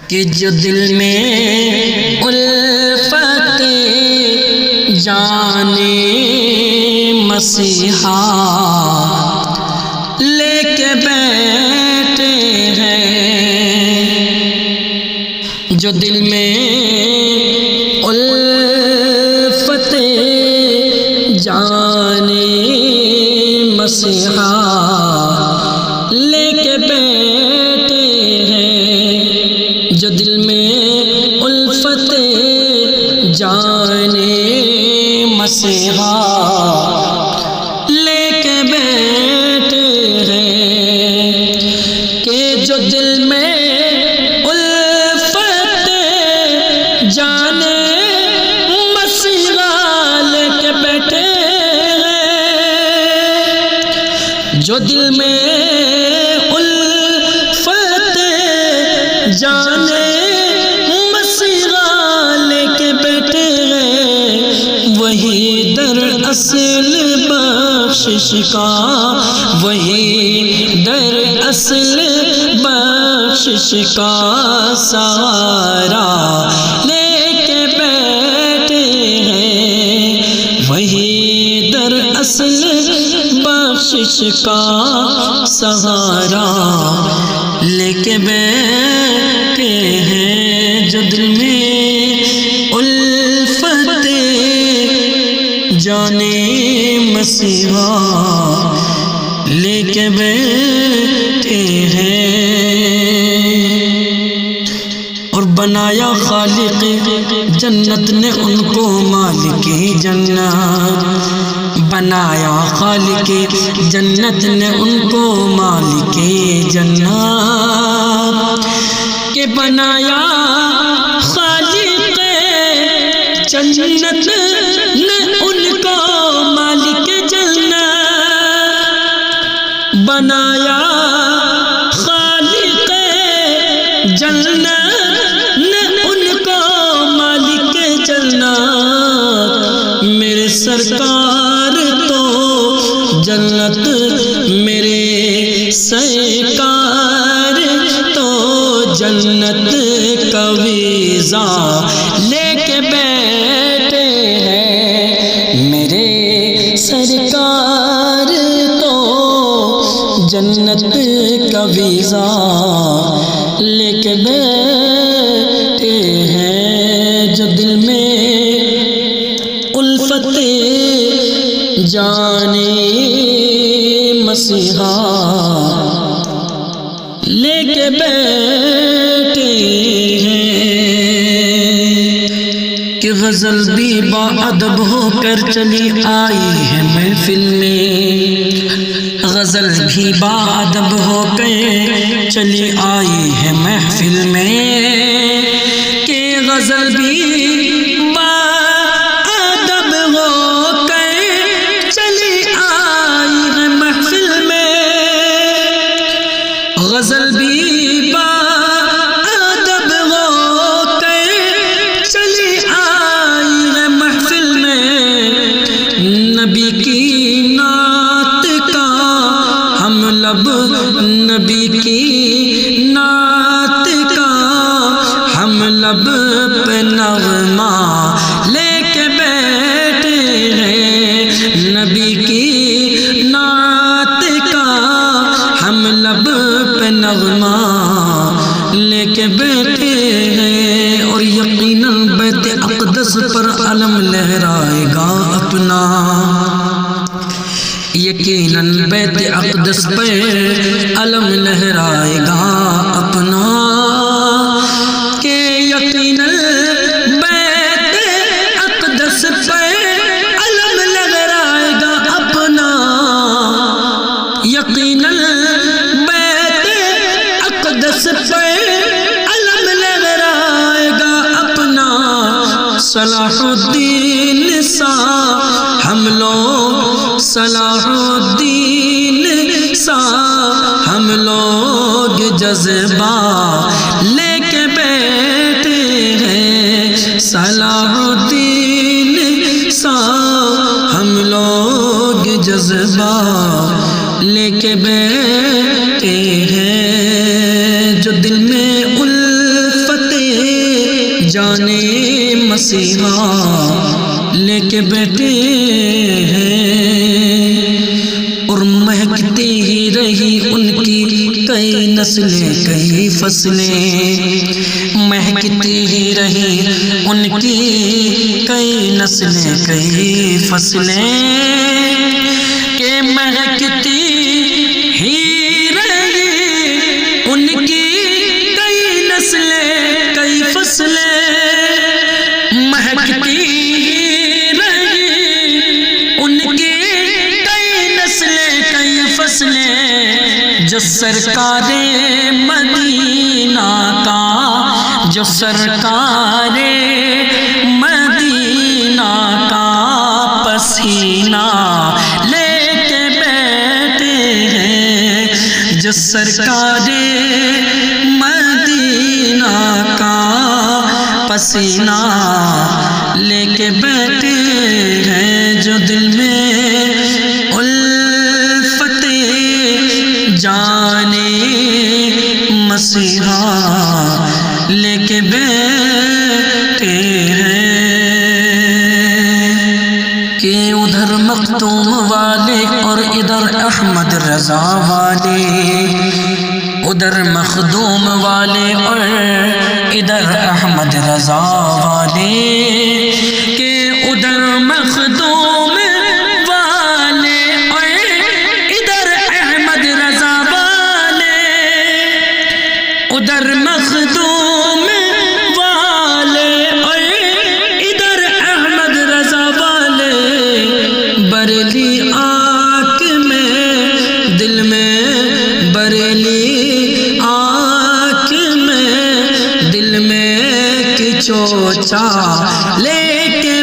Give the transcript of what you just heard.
کہ جو دل میں الفت جانے مسیحا لے کے بیٹھے ہیں، جو دل میں الفت جانے مسیحا لے کے بیٹھے ہیں، جو دل میں الفت جانے مسیحا لے کے بیٹھے ہیں، کہ جو دل میں الفت جانے مسیحا لے کے بیٹھے ہیں، جو دل میں الفت جانے مسیحا لے کے بیٹھے ہیں، وہی در اصل بخشش کا، وہی در اصل بخشش کا سہارا لے کے بیٹھے ہیں، وہی در اصل بخشش کا سہارا لے کے بیٹھے ہیں، جو دل میں الفت جانے مسیحا لے کے بیٹھے ہیں، اور بنایا خالق جنت نے ان کو مالک جنت، بنایا خالق جنت نے ان کو مالک جنت، کہ بنایا خالق جنت نے ان کو مالک جنت، بنایا خالق جنت نے ان کو مالک جنت، میرے سرکار تو جنت، میرے سرکار تو جنت کا ویزا لے کے بیٹھے ہیں، میرے سرکار تو جنت کا ویزا لے کے بیٹھے ہیں، جو دل میں الفت جانے مسیحا لے کے بیٹھے ہیں، کہ غزل بھی با ادب ہو کر چلی آئی ہے محفل میں، غزل بھی با ادب ہو کر چلی آئی ہے محفل میں، کہ غزل بھی با ادب ہو کر چلی آئی ہے محفل میں، غزل بھی با ادب ہو کر چلی آئی ہے محفل میں، نبی کی نعت کا ہم لب، نبی کی نعت کا ہم لب پہ نغمہ لے کے بیٹھے ہیں، نبی کی نعت کا ہم لب پہ نغمہ لے کے بیٹھے ہیں، اور یقیناً بیت اقدس پر علم لہرائے گا اپنا، یقیناً بیت اقدس پر علم لہرائے گا اپنا، کہ یقیناً بیت اقدس پر علم لہرائے گا اپنا، یقیناً بیت اقدس پر علم لہرائے گا اپنا، صلاح الدین سا ہم لوگ، صلاح الدین سا ہم لوگ جذبہ لے کے بیٹھے ہیں، صلاح الدین سا ہم لوگ جذبہ لے کے بیٹھے ہیں، جو دل میں الفت جانے مسیحا لے کے بیٹھے ہیں، اور مہکتی ہی رہی ان کی کئی نسلیں کئی فصلیں، مہکتی ہی رہی ان کی کئی نسلیں کئی فصلیں، کہ مہکتی ہی رہی ان کی کئی نسلیں کئی فصلیں، مہکتی رہی ان کی کئی نسلیں کئی فصلیں، جو سرکار مدینہ کا، جو سرکار مدینہ کا پسینہ لے کے بیٹھے ہیں، جو سرکار مدینہ کا پسینہ لے کے بیٹھے ہیں، جو دل میں الفت جانے مسیحا لے کے بیٹھے ہیں، کہ ادھر مختوم والے اور ادھر احمد رضا والے، ادھر مخدوم والے اور ادھر احمد رضا والے، کہ ادھر مخدوم والے اور ادھر احمد رضا والے، ادھر مخدوم والے اور ادھر احمد رضا والے، بریلی آنکھ میں دل میں، بریلی آنکھ میں دل میں کی چوچا لے کے